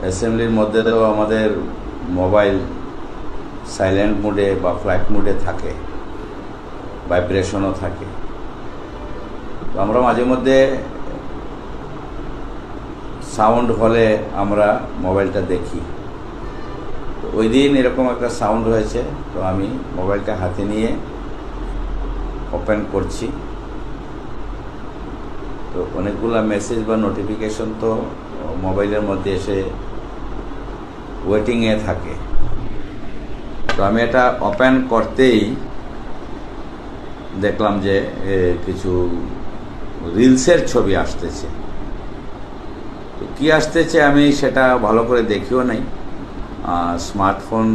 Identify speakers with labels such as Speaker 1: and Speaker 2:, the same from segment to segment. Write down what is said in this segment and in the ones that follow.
Speaker 1: অ্যাসেম্বলির মধ্যে তো আমাদের মোবাইল সাইলেন্ট মোডে বা ফ্লাইট মোডে থাকে, ভাইব্রেশনও থাকে। তো আমরা মাঝে মধ্যে সাউন্ড হলে আমরা মোবাইলটা দেখি। তো ওই দিন এরকম একটা সাউন্ড হয়েছে, তো আমি মোবাইলটা হাতে নিয়ে ওপেন করছি। তো অনেকগুলো মেসেজ বা নোটিফিকেশন তো মোবাইলের মধ্যে এসে ওয়েটিংয়ে থাকে। তো আমি এটা ওপেন করতেই দেখলাম যে কিছু রিলসের ছবি আসতেছে। তো কী আসতেছে আমি সেটা ভালো করে দেখিও নাই। স্মার্টফোন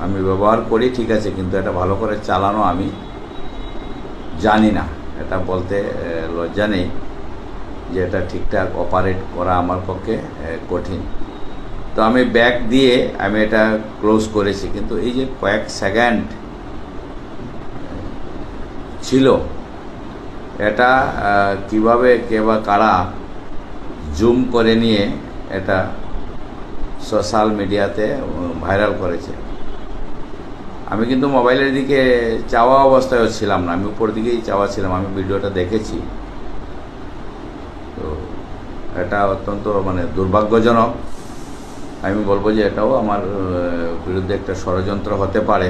Speaker 1: আমি ব্যবহার করি ঠিক আছে, কিন্তু এটা ভালো করে চালানো আমি জানি না। এটা বলতে লজ্জা নেই যে এটা ঠিকঠাক অপারেট করা আমার পক্ষে কঠিন। তো আমি ব্যাক দিয়ে আমি এটা ক্লোজ করেছি, কিন্তু এই যে কয়েক সেকেন্ড ছিল, এটা কিভাবে কে বা কারা জুম করে নিয়ে এটা সোশ্যাল মিডিয়াতে ভাইরাল করেছে। আমি কিন্তু মোবাইলের দিকে চাওয়া অবস্থায়ও ছিলাম না, আমি উপর দিকেই চাওয়া ছিলাম। আমি ভিডিওটা দেখেছি। তো এটা অত্যন্ত দুর্ভাগ্যজনক। আমি বলবো যে এটাও আমার বিরুদ্ধে একটা ষড়যন্ত্র হতে পারে।